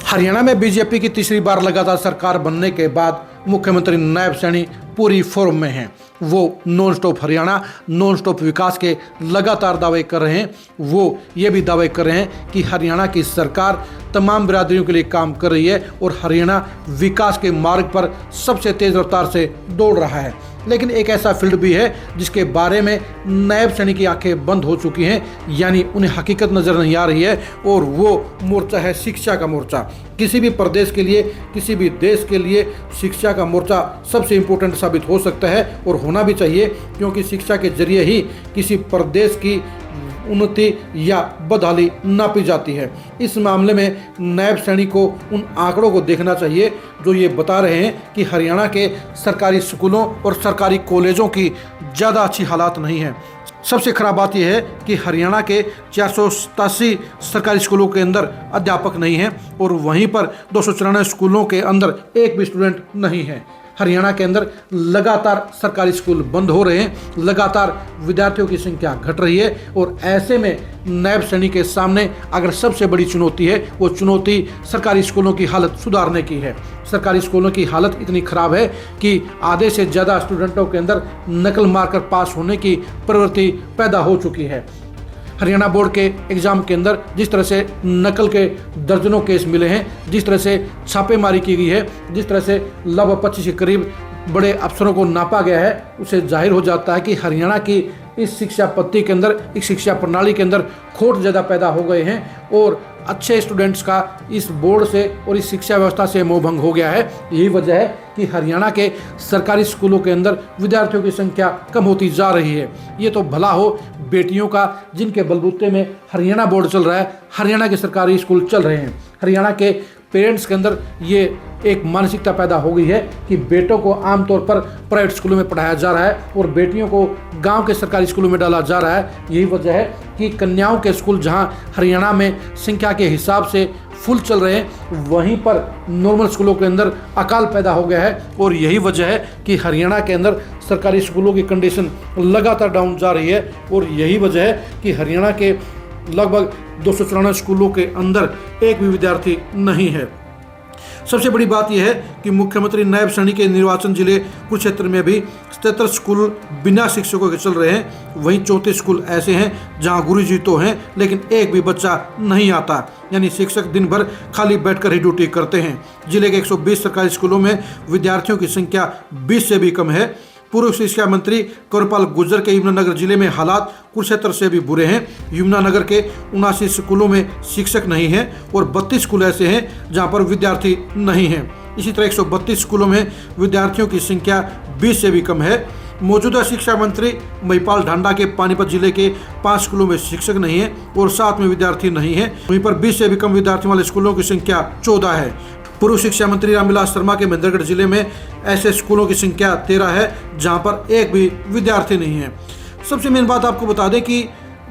हरियाणा में बीजेपी की तीसरी बार लगातार सरकार बनने के बाद मुख्यमंत्री नायब सैनी पूरी फॉर्म में हैं। वो non stop Haryana, non stop विकास के लगातार दावे कर रहे हैं। वो ये भी दावे कर रहे हैं कि हरियाणा की सरकार तमाम बिरादरियों के लिए काम कर रही है और हरियाणा विकास के मार्ग पर सबसे तेज रफ्तार से दौड़ रहा है। लेकिन एक ऐसा फील्ड भी है जिसके बारे में नायब सैनी की आंखें बंद हो चुकी हैं, यानी उन्हें हकीकत नज़र नहीं आ रही है, और वो मोर्चा है शिक्षा का मोर्चा। किसी भी प्रदेश के लिए, किसी भी देश के लिए शिक्षा का मोर्चा सबसे इम्पोर्टेंट साबित हो सकता है और होना भी चाहिए, क्योंकि शिक्षा के जरिए ही किसी प्रदेश की उन्नति या बदहाली नापी जाती है। इस मामले में नायब सैनी को उन आंकड़ों को देखना चाहिए जो ये बता रहे हैं कि हरियाणा के सरकारी स्कूलों और सरकारी कॉलेजों की ज़्यादा अच्छी हालात नहीं है। सबसे खराब बात यह है कि हरियाणा के 487 सरकारी स्कूलों के अंदर अध्यापक नहीं हैं और वहीं पर 294 स्कूलों के अंदर एक भी स्टूडेंट नहीं है। हरियाणा के अंदर लगातार सरकारी स्कूल बंद हो रहे हैं, लगातार विद्यार्थियों की संख्या घट रही है, और ऐसे में नायब सैनी के सामने अगर सबसे बड़ी चुनौती है, वो चुनौती सरकारी स्कूलों की हालत सुधारने की है। सरकारी स्कूलों की हालत इतनी खराब है कि आधे से ज़्यादा स्टूडेंटों के अंदर नकल मारकर पास होने की प्रवृत्ति पैदा हो चुकी है। हरियाणा बोर्ड के एग्ज़ाम के अंदर जिस तरह से नकल के दर्जनों केस मिले हैं, जिस तरह से छापेमारी की गई है, जिस तरह से लगभग 25 के करीब बड़े अफसरों को नापा गया है, उससे जाहिर हो जाता है कि हरियाणा की इस शिक्षा पद्धति के अंदर, इस शिक्षा प्रणाली के अंदर खोट ज़्यादा पैदा हो गए हैं और अच्छे स्टूडेंट्स का इस बोर्ड से और इस शिक्षा व्यवस्था से मोहभंग हो गया है। यही वजह है कि हरियाणा के सरकारी स्कूलों के अंदर विद्यार्थियों की संख्या कम होती जा रही है। ये तो भला हो बेटियों का, जिनके बलबूते में हरियाणा बोर्ड चल रहा है, हरियाणा के सरकारी स्कूल चल रहे हैं। हरियाणा के पेरेंट्स के अंदर ये एक मानसिकता पैदा हो गई है कि बेटों को आमतौर पर प्राइवेट स्कूलों में पढ़ाया जा रहा है और बेटियों को गांव के सरकारी स्कूलों में डाला जा रहा है। यही वजह है कि कन्याओं के स्कूल जहां हरियाणा में संख्या के हिसाब से फुल चल रहे हैं, वहीं पर नॉर्मल स्कूलों के अंदर अकाल पैदा हो गया है। और यही वजह है कि हरियाणा के अंदर सरकारी स्कूलों की कंडीशन लगातार डाउन जा रही है। और यही वजह है कि हरियाणा के लगभग 294 स्कूलों के अंदर एक भी विद्यार्थी नहीं है। सबसे बड़ी बात यह है कि मुख्यमंत्री नायब सैनी के निर्वाचन जिले कुरुक्षेत्र में भी 77 स्कूल बिना शिक्षकों के चल रहे हैं। वहीं 34 स्कूल ऐसे हैं जहां गुरुजी तो हैं लेकिन एक भी बच्चा नहीं आता, यानी शिक्षक दिन भर खाली बैठकर ही ड्यूटी करते हैं। जिले के 120 सरकारी स्कूलों में विद्यार्थियों की संख्या 20 से भी कम है। पूर्व शिक्षा मंत्री कंवरपाल गुर्जर के यमुनानगर जिले में हालात कुरुक्षेत्र से भी बुरे हैं। यमुनानगर के 79 स्कूलों में शिक्षक नहीं हैं और 32 स्कूल ऐसे हैं जहां पर विद्यार्थी नहीं हैं। इसी तरह 132 स्कूलों में विद्यार्थियों की संख्या 20 से भी कम है। मौजूदा शिक्षा मंत्री महिपाल ढांडा के पानीपत जिले के 5 स्कूलों में शिक्षक नहीं है और 7 में विद्यार्थी नहीं है। वहीं पर 20 से भी कम विद्यार्थियों वाले स्कूलों की संख्या 14 है। पूर्व शिक्षा मंत्री रामविलास शर्मा के महेंद्रगढ़ जिले में ऐसे स्कूलों की संख्या 13 है जहां पर एक भी विद्यार्थी नहीं है। सबसे मेन बात आपको बता दें कि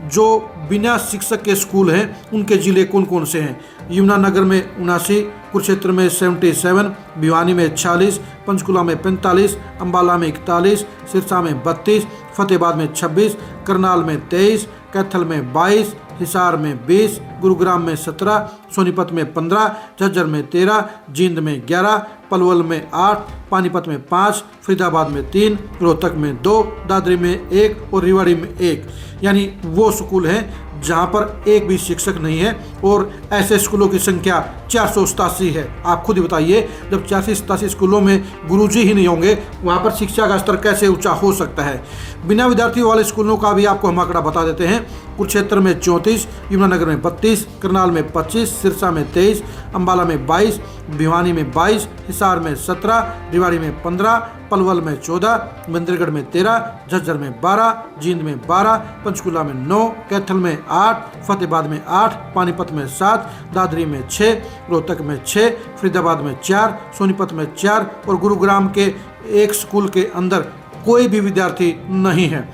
जो बिना शिक्षक के स्कूल हैं उनके जिले कौन कौन से हैं। यमुनानगर में 79, कुरुक्षेत्र में 77, भिवानी में 46, पंचकुला में 45, अम्बाला में 41, सिरसा में 32, फतेहाबाद में 26, करनाल में 23, कैथल में 22, हिसार में 20, गुरुग्राम में 17, सोनीपत में 15, झज्जर में 13, जींद में 11, पलवल में 8, पानीपत में 5, फरीदाबाद में 3, रोहतक में 2, दादरी में 1 और रेवाड़ी में 1। यानी वो स्कूल हैं जहां पर एक भी शिक्षक नहीं है और ऐसे स्कूलों की संख्या 487 है। आप खुद ही बताइए, जब 487 स्कूलों में गुरुजी ही नहीं होंगे, वहां पर शिक्षा का स्तर कैसे ऊंचा हो सकता है। बिना विद्यार्थियों वाले स्कूलों का भी आपको हम आंकड़ा बता देते हैं। कुरुक्षेत्र में 34, यमुनानगर में 32, करनाल में 25, सिरसा में 23, अम्बाला में 22, भिवानी में 22, हिसार में 17, रेवाड़ी में 15, पलवल में 14, महेंद्रगढ़ में 13, झज्जर में 12, जींद में 12, पंचकुला में 9, कैथल में 8, फतेहाबाद में 8, पानीपत में 7, दादरी में 6, रोहतक में 6, फरीदाबाद में 4, सोनीपत में 4 और गुरुग्राम के एक स्कूल के अंदर कोई भी विद्यार्थी नहीं है।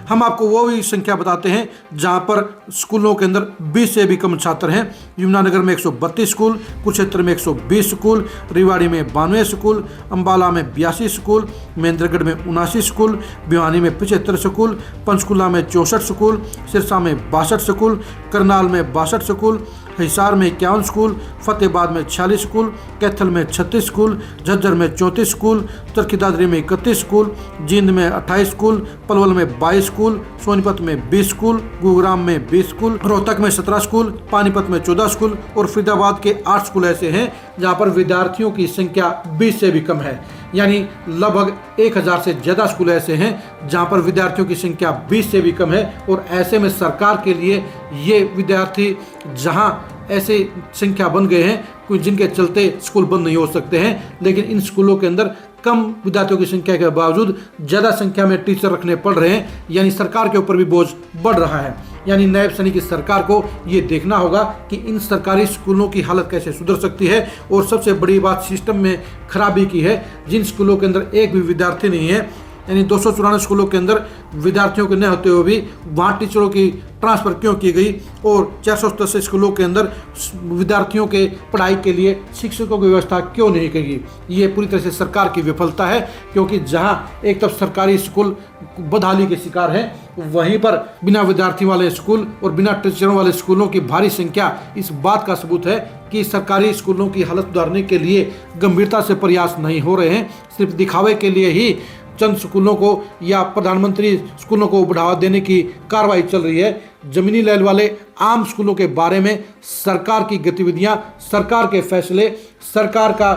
हम आपको वो भी संख्या बताते हैं जहां पर स्कूलों के अंदर 20 से भी कम छात्र हैं। यमुनानगर में 132 स्कूल, कुरुक्षेत्र में 120 स्कूल, रेवाड़ी में 92 स्कूल, अम्बाला में 82 स्कूल, महेंद्रगढ़ में 79 स्कूल, भिवानी में 75 स्कूल, पंचकुला में 64 स्कूल, सिरसा में 62 स्कूल, करनाल में 62 स्कूल, हिसार में 51 स्कूल, फतेहाबाद में 46 स्कूल, कैथल में 36 स्कूल, झज्जर में 34 स्कूल, चरखी दादरी में 31 स्कूल, जींद में 28 स्कूल, पलवल में 22 स्कूल, सोनीपत में 20 स्कूल, गुरुग्राम में 20 स्कूल, रोहतक में 17 स्कूल, पानीपत में 14 स्कूल और फरीदाबाद के 8 स्कूल ऐसे हैं जहां पर विद्यार्थियों की संख्या 20 से भी कम है। यानी लगभग 1000 से ज़्यादा स्कूल ऐसे हैं जहां पर विद्यार्थियों की संख्या 20 से भी कम है। और ऐसे में सरकार के लिए ये विद्यार्थी जहां ऐसे संख्या बन गए हैं कुछ जिनके चलते स्कूल बंद नहीं हो सकते हैं, लेकिन इन स्कूलों के अंदर कम विद्यार्थियों की संख्या के बावजूद ज़्यादा संख्या में टीचर रखने पड़ रहे हैं, यानी सरकार के ऊपर भी बोझ बढ़ रहा है। यानी नायब सैनी की सरकार को ये देखना होगा कि इन सरकारी स्कूलों की हालत कैसे सुधर सकती है। और सबसे बड़ी बात सिस्टम में खराबी की है। जिन स्कूलों के अंदर एक भी विद्यार्थी नहीं है, यानी 294 स्कूलों के अंदर विद्यार्थियों के न होते हुए भी वहाँ टीचरों की ट्रांसफ़र क्यों की गई, और 487 स्कूलों के अंदर विद्यार्थियों के पढ़ाई के लिए शिक्षकों की व्यवस्था क्यों नहीं की गई। ये पूरी तरह से सरकार की विफलता है, क्योंकि जहाँ एक तरफ सरकारी स्कूल बदहाली के शिकार हैं, वहीं पर बिना विद्यार्थी वाले स्कूल और बिना टीचरों वाले स्कूलों की भारी संख्या इस बात का सबूत है कि सरकारी स्कूलों की हालत सुधारने के लिए गंभीरता से प्रयास नहीं हो रहे हैं। सिर्फ दिखावे के लिए ही चंद स्कूलों को या प्रधानमंत्री स्कूलों को बढ़ावा देने की कार्रवाई चल रही है। जमीनी लेवल वाले आम स्कूलों के बारे में सरकार की गतिविधियां, सरकार के फैसले, सरकार का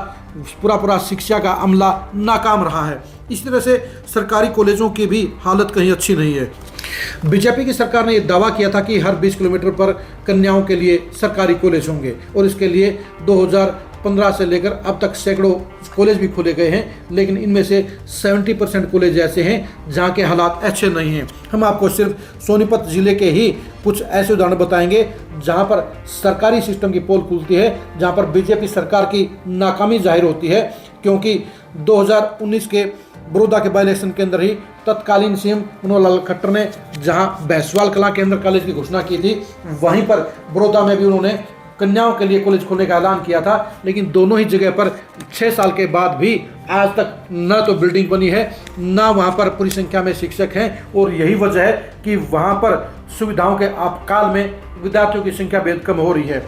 पूरा शिक्षा का अमला नाकाम रहा है। इस तरह से सरकारी कॉलेजों की भी हालत कहीं अच्छी नहीं है। बीजेपी की सरकार ने यह दावा किया था कि हर 20 किलोमीटर पर कन्याओं के लिए सरकारी कॉलेज होंगे, और इसके लिए 2015 से लेकर अब तक सैकड़ों कॉलेज भी खोले गए हैं, लेकिन इनमें से 70% कॉलेज ऐसे हैं जहां के हालात अच्छे नहीं हैं। हम आपको सिर्फ सोनीपत जिले के ही कुछ ऐसे उदाहरण बताएंगे जहां पर सरकारी सिस्टम की पोल खुलती है, जहां पर बीजेपी सरकार की नाकामी जाहिर होती है। क्योंकि 2019 के बड़ौदा के बाई इलेक्शन के अंदर ही तत्कालीन सीएम मनोहर लाल खट्टर ने जहां बैसवाल कला केंद्र कॉलेज की घोषणा की थी, वहीं पर बड़ौदा में भी उन्होंने कन्याओं के लिए कॉलेज खोलने का ऐलान किया था। लेकिन दोनों ही जगह पर 6 साल के बाद भी आज तक न तो बिल्डिंग बनी है, न वहाँ पर पूरी संख्या में शिक्षक हैं। और यही वजह है कि वहाँ पर सुविधाओं के आपातकाल में विद्यार्थियों की संख्या बेहद कम हो रही है।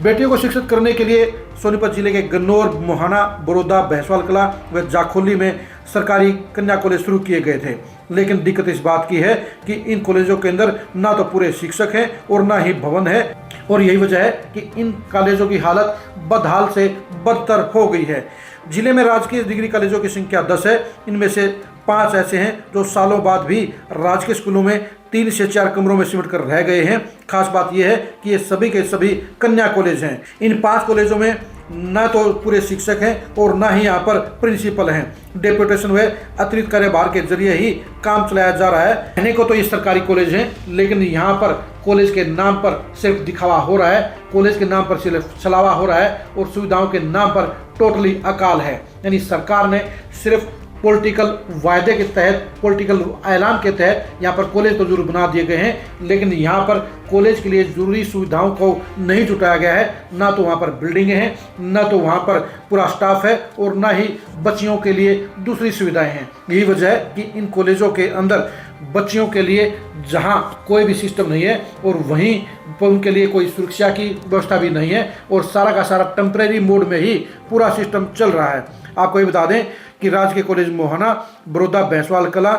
बेटियों को शिक्षित करने के लिए सोनीपत जिले के गन्नौर, मोहाना, बड़ौदा, भैंसवाल कला व जाखोली में सरकारी कन्या कॉलेज शुरू किए गए थे। लेकिन दिक्कत इस बात की है कि इन कॉलेजों के अंदर ना तो पूरे शिक्षक हैं और ना ही भवन है। और यही वजह है कि इन कॉलेजों की हालत बदहाल से बदतर हो गई है। जिले में राजकीय डिग्री कॉलेजों की संख्या 10 है। इनमें से 5 ऐसे हैं जो सालों बाद भी राजकीय स्कूलों में 3 से 4 कमरों में सिमट कर रह गए हैं। खास बात यह है कि ये सभी के सभी कन्या कॉलेज हैं। इन 5 कॉलेजों में न तो पूरे शिक्षक हैं और न ही यहाँ पर प्रिंसिपल हैं। डेपुटेशन व अतिरिक्त कार्यभार के जरिए ही काम चलाया जा रहा है। कहने को तो ये सरकारी कॉलेज हैं, लेकिन यहाँ पर कॉलेज के नाम पर सिर्फ दिखावा हो रहा है, कॉलेज के नाम पर सिर्फ छलावा हो रहा है और सुविधाओं के नाम पर टोटली अकाल है। यानी सरकार ने सिर्फ पॉलिटिकल वायदे के तहत, पॉलिटिकल ऐलान के तहत यहाँ पर कॉलेज तो जरूर बना दिए गए हैं, लेकिन यहाँ पर कॉलेज के लिए जरूरी सुविधाओं को नहीं जुटाया गया है। ना तो वहाँ पर बिल्डिंगें हैं, ना तो वहाँ पर पूरा स्टाफ है और ना ही बच्चियों के लिए दूसरी सुविधाएं हैं। यही वजह है कि इन कॉलेजों के अंदर बच्चियों के लिए जहाँ कोई भी सिस्टम नहीं है और वहीं उनके लिए कोई सुरक्षा की व्यवस्था भी नहीं है और सारा का सारा टेम्परेरी मोड में ही पूरा सिस्टम चल रहा है। आपको ये बता दें कि राजकीय कॉलेज मोहाना, बड़ौदा, भैंसवाल कला,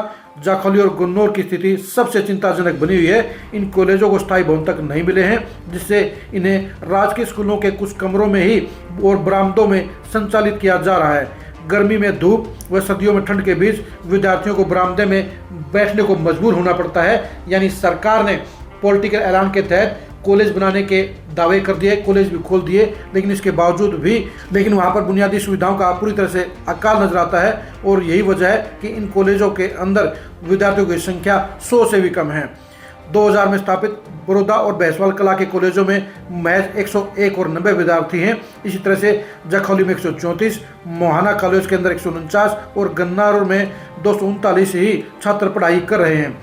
जाखोली और गन्नौर की स्थिति सबसे चिंताजनक बनी हुई है। इन कॉलेजों को स्थायी भवन तक नहीं मिले हैं, जिससे इन्हें राजकीय स्कूलों के कुछ कमरों में ही और बरामदों में संचालित किया जा रहा है। गर्मी में धूप व सर्दियों में ठंड के बीच विद्यार्थियों को बरामदे में बैठने को मजबूर होना पड़ता है। यानी सरकार ने पॉलिटिकल ऐलान के तहत कॉलेज बनाने के दावे कर दिए, कॉलेज भी खोल दिए, लेकिन इसके बावजूद भी वहाँ पर बुनियादी सुविधाओं का पूरी तरह से अकाल नजर आता है। और यही वजह है कि इन कॉलेजों के अंदर विद्यार्थियों की संख्या 100 से भी कम है। 2000 में स्थापित बड़ौदा और भैंसवाल कला के कॉलेजों में महज 101 और 90 विद्यार्थी हैं। इसी तरह से जाखोली में 134, मोहाना कॉलेज के अंदर 149 और गन्नौर में 239 ही छात्र पढ़ाई कर रहे हैं।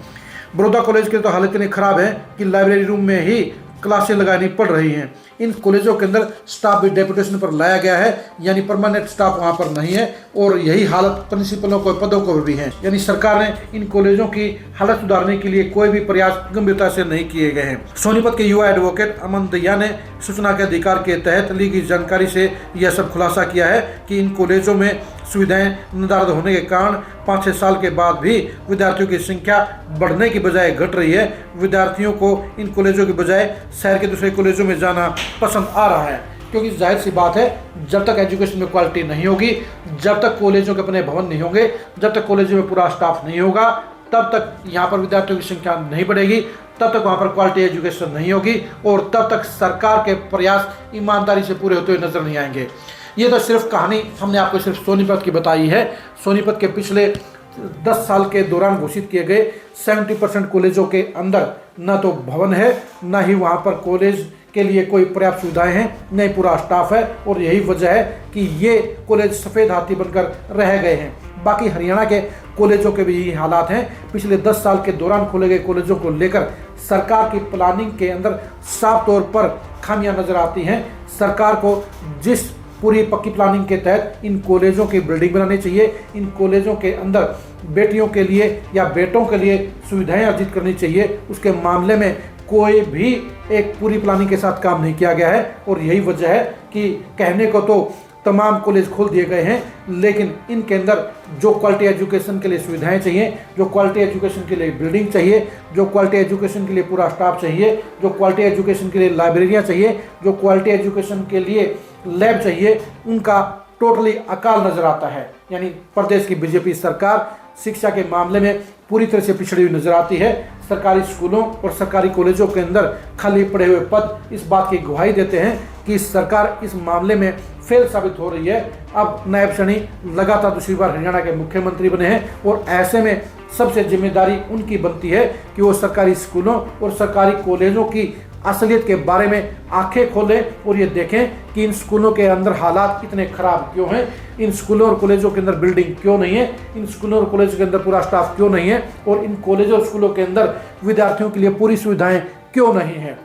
बड़ौदा कॉलेज की तो हालत इतनी खराब है कि लाइब्रेरी रूम में ही क्लासें लगानी पड़ रही हैं। इन कॉलेजों के अंदर स्टाफ भी डेपुटेशन पर लाया गया है, यानी परमानेंट स्टाफ वहां पर नहीं है, और यही हालत प्रिंसिपलों को पदों को भी है। यानी सरकार ने इन कॉलेजों की हालत सुधारने के लिए कोई भी प्रयास गंभीरता से नहीं किए गए हैं। सोनीपत के युवा एडवोकेट अमन दहिया ने सूचना के अधिकार के तहत ली गई जानकारी से यह सब खुलासा किया है कि इन कॉलेजों में सुविधाएं निर्धारित होने के कारण 5-6 साल के बाद भी विद्यार्थियों की संख्या बढ़ने की बजाय घट रही है। विद्यार्थियों को इन कॉलेजों की बजाय शहर के दूसरे कॉलेजों में जाना पसंद आ रहा है, क्योंकि जाहिर सी बात है, जब तक एजुकेशन में क्वालिटी नहीं होगी, जब तक कॉलेजों के अपने भवन नहीं होंगे, जब तक कॉलेजों में पूरा स्टाफ नहीं होगा, तब तक यहाँ पर विद्यार्थियों की संख्या नहीं बढ़ेगी, तब तक वहाँ पर क्वालिटी एजुकेशन नहीं होगी, और तब तक सरकार के प्रयास ईमानदारी से पूरे होते हुए नजर नहीं आएंगे। ये तो सिर्फ कहानी हमने आपको सिर्फ सोनीपत की बताई है। सोनीपत के पिछले 10 साल के दौरान घोषित किए गए 70% कॉलेजों के अंदर न तो भवन है, न ही वहाँ पर कॉलेज के लिए कोई पर्याप्त सुविधाएं हैं, न ही पूरा स्टाफ है, और यही वजह है कि ये कॉलेज सफ़ेद हाथी बनकर रह गए हैं। बाकी हरियाणा के कॉलेजों के भी यही हालात हैं। पिछले 10 साल के दौरान खोले गए कॉलेजों को लेकर सरकार की प्लानिंग के अंदर साफ तौर पर खामियां नजर आती हैं। सरकार को जिस पूरी पक्की प्लानिंग के तहत इन कॉलेजों की बिल्डिंग बनानी चाहिए, इन कॉलेजों के अंदर बेटियों के लिए या बेटों के लिए सुविधाएं अर्जित करनी चाहिए, उसके मामले में कोई भी एक पूरी प्लानिंग के साथ काम नहीं किया गया है। और यही वजह है कि कहने को तो तमाम कॉलेज खोल दिए गए हैं, लेकिन इनके अंदर जो क्वालिटी एजुकेशन के लिए सुविधाएं चाहिए, जो क्वालिटी एजुकेशन के लिए बिल्डिंग चाहिए, जो क्वालिटी एजुकेशन के लिए पूरा स्टाफ चाहिए, जो क्वालिटी एजुकेशन के लिए लाइब्रेरियां चाहिए, जो क्वालिटी एजुकेशन के लिए लैब चाहिए, उनका टोटली अकाल नजर आता है। यानी प्रदेश की बीजेपी सरकार शिक्षा के मामले में पूरी तरह से पिछड़ी हुई नजर आती है। सरकारी स्कूलों और सरकारी कॉलेजों के अंदर खाली पड़े हुए पद इस बात की गवाही देते हैं कि सरकार इस मामले में फेल साबित हो रही है। अब नायब सैनी लगातार दूसरी बार हरियाणा के मुख्यमंत्री बने हैं, और ऐसे में सबसे जिम्मेदारी उनकी बनती है कि वो सरकारी स्कूलों और सरकारी कॉलेजों की असलियत के बारे में आंखें खोलें और ये देखें कि इन स्कूलों के अंदर हालात इतने खराब क्यों हैं, इन स्कूलों और कॉलेजों के अंदर बिल्डिंग क्यों नहीं है, इन स्कूलों और कॉलेजों के अंदर पूरा स्टाफ क्यों नहीं है, और इन कॉलेजों और स्कूलों के अंदर विद्यार्थियों के लिए पूरी सुविधाएं क्यों नहीं है।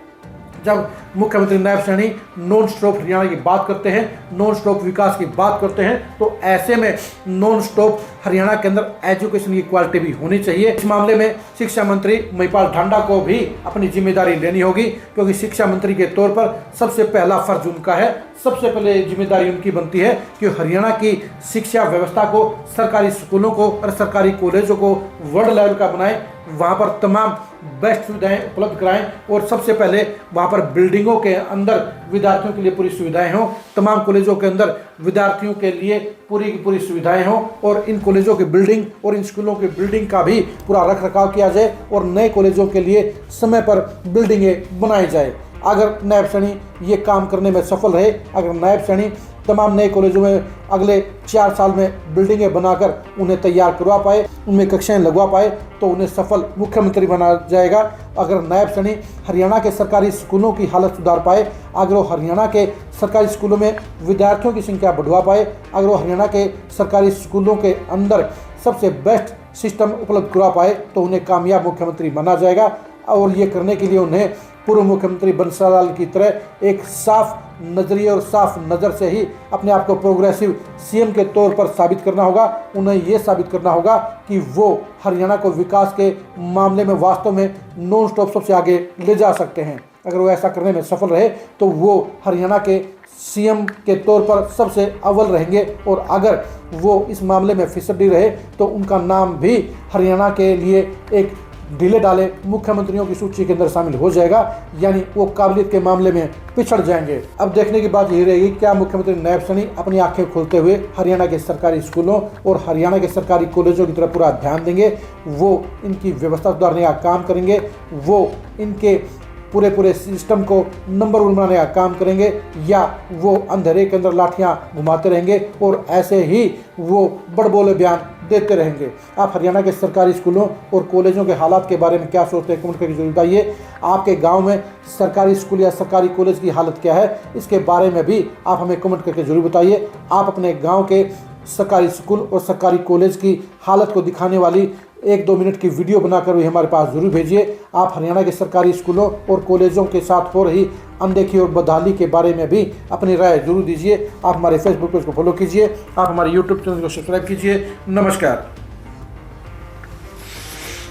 जब मुख्यमंत्री नायब सैनी नॉन स्टॉप हरियाणा की बात करते हैं, नॉन स्टॉप विकास की बात करते हैं, तो ऐसे में नॉन स्टॉप हरियाणा के अंदर एजुकेशन की क्वालिटी भी होनी चाहिए। इस मामले में शिक्षा मंत्री महिपाल ढांडा को भी अपनी जिम्मेदारी लेनी होगी, क्योंकि शिक्षा मंत्री के तौर पर सबसे पहला फर्ज उनका है, सबसे पहले जिम्मेदारी उनकी बनती है कि हरियाणा की शिक्षा व्यवस्था को, सरकारी स्कूलों को और सरकारी कॉलेजों को वर्ल्ड लेवल का बनाएं, वहाँ पर तमाम बेस्ट सुविधाएं उपलब्ध कराएं, और सबसे पहले वहाँ पर बिल्डिंगों के अंदर विद्यार्थियों के लिए पूरी सुविधाएं हों, तमाम कॉलेजों के अंदर विद्यार्थियों के लिए पूरी की पूरी सुविधाएं हों, और इन कॉलेजों की बिल्डिंग और इन स्कूलों की बिल्डिंग का भी पूरा रख रखाव किया जाए, और नए कॉलेजों के लिए समय पर बिल्डिंगें बनाई जाए। अगर नायब सैनी ये काम करने में सफल रहे, अगर नायब सैनी तमाम नए कॉलेजों में अगले 4 साल में बिल्डिंगें बनाकर उन्हें तैयार करवा पाए, उनमें कक्षाएं लगवा पाए, तो उन्हें सफल मुख्यमंत्री बना जाएगा। अगर नायब सैनी हरियाणा के सरकारी स्कूलों की हालत सुधार पाए, अगर वो हरियाणा के सरकारी स्कूलों में विद्यार्थियों की संख्या बढ़वा पाए, अगर वो हरियाणा के सरकारी स्कूलों के अंदर सबसे बेस्ट सिस्टम उपलब्ध करवा पाए, तो उन्हें कामयाब मुख्यमंत्री माना जाएगा। और ये करने के लिए उन्हें पूर्व मुख्यमंत्री बंसीलाल की तरह एक साफ नजरिए और साफ नज़र से ही अपने आप को प्रोग्रेसिव सीएम के तौर पर साबित करना होगा। उन्हें ये साबित करना होगा कि वो हरियाणा को विकास के मामले में वास्तव में नॉन स्टॉप सबसे आगे ले जा सकते हैं। अगर वो ऐसा करने में सफल रहे तो वो हरियाणा के सीएम के तौर पर सबसे अव्वल रहेंगे, और अगर वो इस मामले में फिसड्डी रहे तो उनका नाम भी हरियाणा के लिए एक ढीले डाले मुख्यमंत्रियों की सूची के अंदर शामिल हो जाएगा, यानी वो काबिलियत के मामले में पिछड़ जाएंगे। अब देखने की बात यही रहेगी, क्या मुख्यमंत्री नायब सैनी अपनी आंखें खोलते हुए हरियाणा के सरकारी स्कूलों और हरियाणा के सरकारी कॉलेजों की तरफ पूरा ध्यान देंगे, वो इनकी व्यवस्था सुधारने का काम करेंगे, वो इनके पूरे सिस्टम को नंबर 1 बनाने का काम करेंगे, या वो अंधेरे के अंदर लाठियां घुमाते रहेंगे और ऐसे ही वो बड़बोले बयान देते रहेंगे। आप हरियाणा के सरकारी स्कूलों और कॉलेजों के हालात के बारे में क्या सोचते हैं, कमेंट करके जरूर बताइए। आपके गांव में सरकारी स्कूल या सरकारी कॉलेज की हालत क्या है, इसके बारे में भी आप हमें कमेंट करके जरूर बताइए। आप अपने गाँव के सरकारी स्कूल और सरकारी कॉलेज की हालत को दिखाने वाली 1-2 मिनट की वीडियो बनाकर भी हमारे पास जरूर भेजिए। आप हरियाणा के सरकारी स्कूलों और कॉलेजों के साथ हो रही अनदेखी और बदहाली के बारे में भी अपनी राय जरूर दीजिए। आप हमारे फेसबुक पेज को फॉलो कीजिए, आप हमारे यूट्यूब चैनल को सब्सक्राइब कीजिए। नमस्कार।